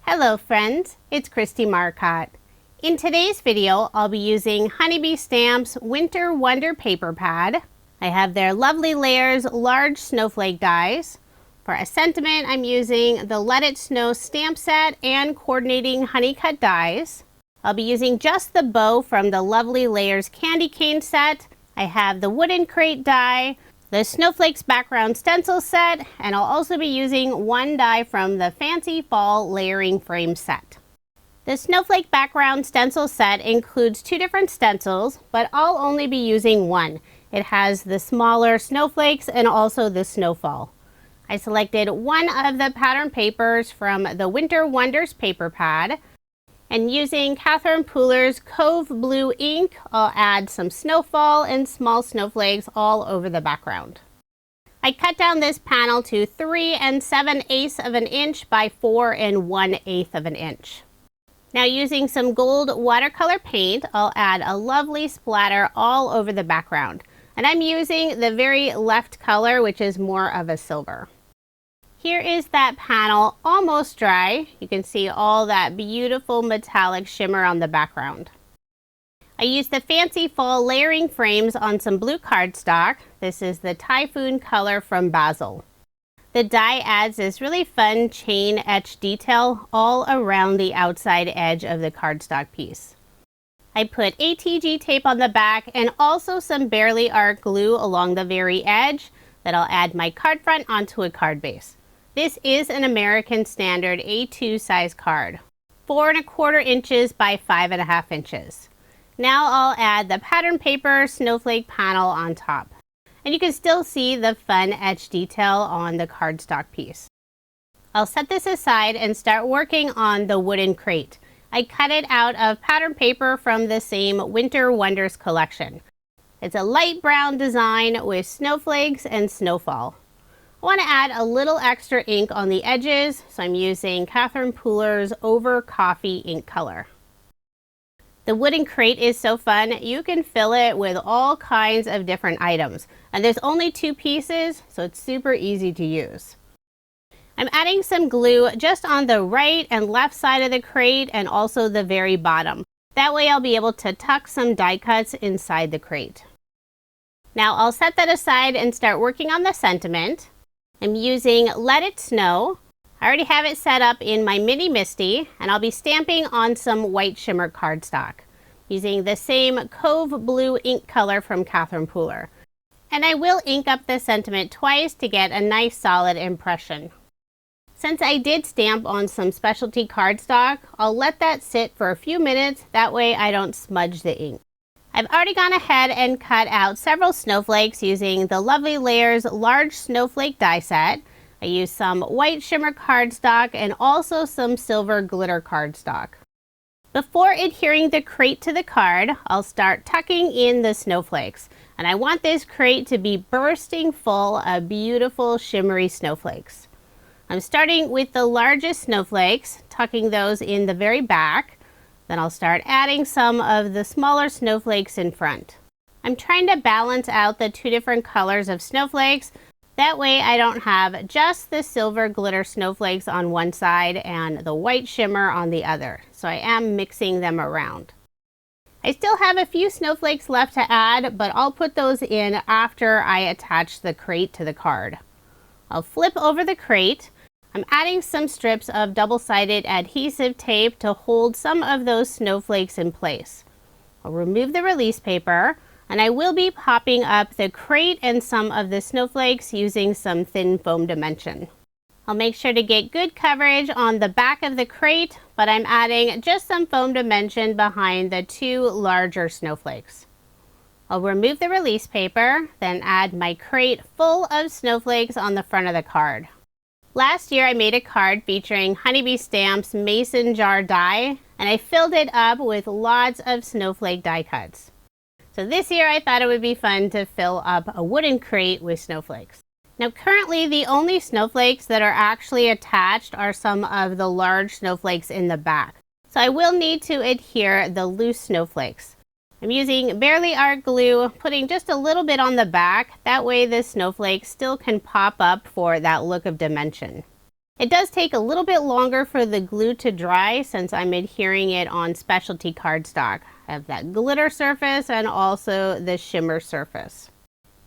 Hello friends, it's Kristie Marcotte. In today's video, I'll be using Honeybee Stamp's Winter Wonder paper pad. I have their Lovely Layers large snowflake dies. For a sentiment, I'm using the Let It Snow stamp set and coordinating honey cut dies. I'll be using just the bow from the Lovely Layers candy cane set. I have the wooden crate die, the Snowflakes background stencil set, and I'll also be using one die from the Fancy Fall layering frame set. The Snowflake background stencil set includes two different stencils, but I'll only be using one. It has the smaller snowflakes and also the snowfall. I selected one of the pattern papers from the Winter Wonders paper pad, and using Catherine Pooler's Cove Blue ink, I'll add some snowfall and small snowflakes all over the background. I cut down this panel to 3 7/8 of an inch by 4 1/8 of an inch. Now using some gold watercolor paint, I'll add a lovely splatter all over the background. And I'm using the very left color, which is more of a silver. Here is that panel almost dry. You can see all that beautiful metallic shimmer on the background. I used the Fancy Fall layering frames on some blue cardstock. This is the Typhoon color from Basil. The die adds this really fun chain etch detail all around the outside edge of the cardstock piece. I put ATG tape on the back and also some Barely Art glue along the very edge that I'll add my card front onto a card base. This is an American Standard A2 size card, 4 1/4 inches by 5 1/2 inches. Now I'll add the pattern paper snowflake panel on top. And you can still see the fun etch detail on the cardstock piece. I'll set this aside and start working on the wooden crate. I cut it out of pattern paper from the same Winter Wonders collection. It's a light brown design with snowflakes and snowfall. I want to add a little extra ink on the edges, so I'm using Catherine Pooler's Over Coffee ink color. The wooden crate is so fun. You can fill it with all kinds of different items. And there's only 2 pieces, so it's super easy to use. I'm adding some glue just on the right and left side of the crate and also the very bottom. That way I'll be able to tuck some die cuts inside the crate. Now I'll set that aside and start working on the sentiment. I'm using Let It Snow. I already have it set up in my mini MISTI, and I'll be stamping on some white shimmer cardstock using the same Cove Blue ink color from Catherine Pooler. And I will ink up the sentiment twice to get a nice solid impression. Since I did stamp on some specialty cardstock, I'll let that sit for a few minutes, that way I don't smudge the ink. I've already gone ahead and cut out several snowflakes using the Lovely Layers large snowflake die set. I used some white shimmer cardstock and also some silver glitter cardstock. Before adhering the crate to the card, I'll start tucking in the snowflakes. And I want this crate to be bursting full of beautiful shimmery snowflakes. I'm starting with the largest snowflakes, tucking those in the very back. Then I'll start adding some of the smaller snowflakes in front. I'm trying to balance out the 2 different colors of snowflakes. That way I don't have just the silver glitter snowflakes on one side and the white shimmer on the other. So I am mixing them around. I still have a few snowflakes left to add, but I'll put those in after I attach the crate to the card. I'll flip over the crate. I'm adding some strips of double-sided adhesive tape to hold some of those snowflakes in place. I'll remove the release paper, and I will be popping up the crate and some of the snowflakes using some thin foam dimension. I'll make sure to get good coverage on the back of the crate, but I'm adding just some foam dimension behind the 2 larger snowflakes. I'll remove the release paper, then add my crate full of snowflakes on the front of the card. Last year I made a card featuring Honeybee Stamp's mason jar die, and I filled it up with lots of snowflake die cuts. So this year I thought it would be fun to fill up a wooden crate with snowflakes. Now currently the only snowflakes that are actually attached are some of the large snowflakes in the back. So I will need to adhere the loose snowflakes. I'm using Barely Art glue, putting just a little bit on the back. That way the snowflakes still can pop up for that look of dimension. It does take a little bit longer for the glue to dry since I'm adhering it on specialty cardstock. I have that glitter surface and also the shimmer surface.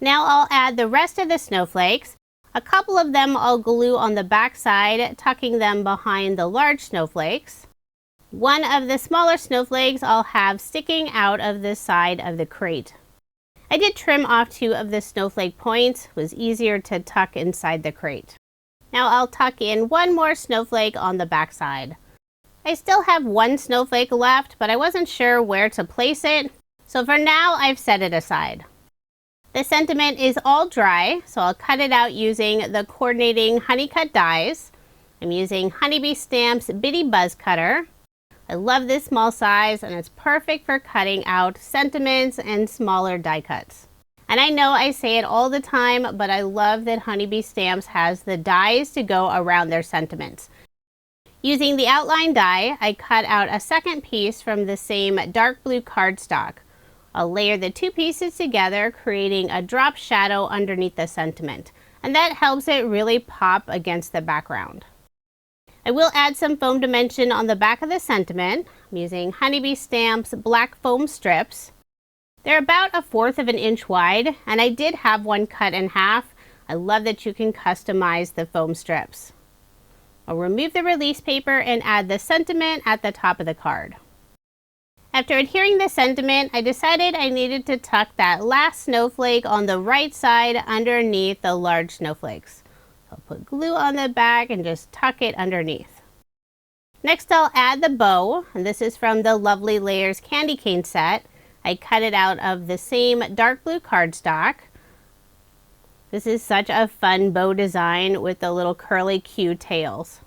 Now I'll add the rest of the snowflakes. A couple of them I'll glue on the back side, tucking them behind the large snowflakes. One of the smaller snowflakes I'll have sticking out of the side of the crate. I did trim off 2 of the snowflake points. It was easier to tuck inside the crate. Now I'll tuck in 1 more snowflake on the back side. I still have 1 snowflake left, but I wasn't sure where to place it, so for now I've set it aside. The sentiment is all dry, so I'll cut it out using the coordinating honey cut dies. I'm using Honeybee Stamps Bitty Buzz Cutter. I love this small size and it's perfect for cutting out sentiments and smaller die cuts. And I know I say it all the time, but I love that Honeybee Stamps has the dies to go around their sentiments. Using the outline die, I cut out a second piece from the same dark blue cardstock. I'll layer the 2 pieces together, creating a drop shadow underneath the sentiment, and that helps it really pop against the background. I will add some foam dimension on the back of the sentiment. I'm using Honeybee Stamps black foam strips. They're about 1/4 of an inch wide, and I did have one cut in half. I love that you can customize the foam strips. I'll remove the release paper and add the sentiment at the top of the card. After adhering the sentiment, I decided I needed to tuck that last snowflake on the right side underneath the large snowflakes. I'll put glue on the back and just tuck it underneath. Next I'll add the bow, and this is from the Lovely Layers candy cane set. I cut it out of the same dark blue cardstock. This is such a fun bow design with the little curly Q tails.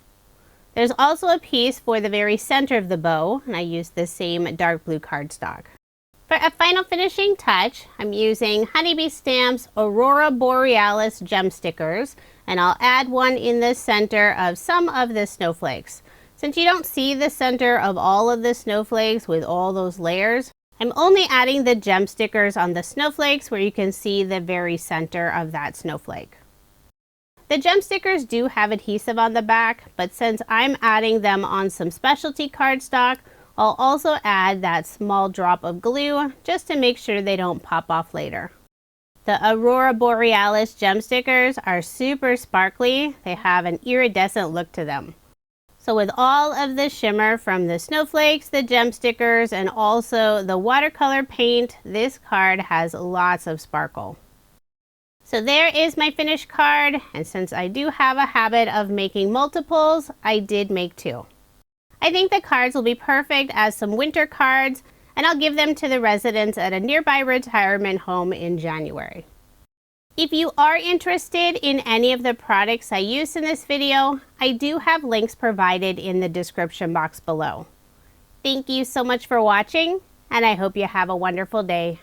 There's also a piece for the very center of the bow, and I used the same dark blue cardstock. For a final finishing touch, I'm using Honeybee Stamps Aurora Borealis gem stickers, and I'll add one in the center of some of the snowflakes. Since you don't see the center of all of the snowflakes with all those layers, I'm only adding the gem stickers on the snowflakes where you can see the very center of that snowflake. The gem stickers do have adhesive on the back, but since I'm adding them on some specialty cardstock, I'll also add that small drop of glue just to make sure they don't pop off later. The Aurora Borealis gem stickers are super sparkly. They have an iridescent look to them. So with all of the shimmer from the snowflakes, the gem stickers, and also the watercolor paint, this card has lots of sparkle. So there is my finished card, and since I do have a habit of making multiples, I did make 2. I think the cards will be perfect as some winter cards, and I'll give them to the residents at a nearby retirement home in January. If you are interested in any of the products I used in this video, I do have links provided in the description box below. Thank you so much for watching, and I hope you have a wonderful day.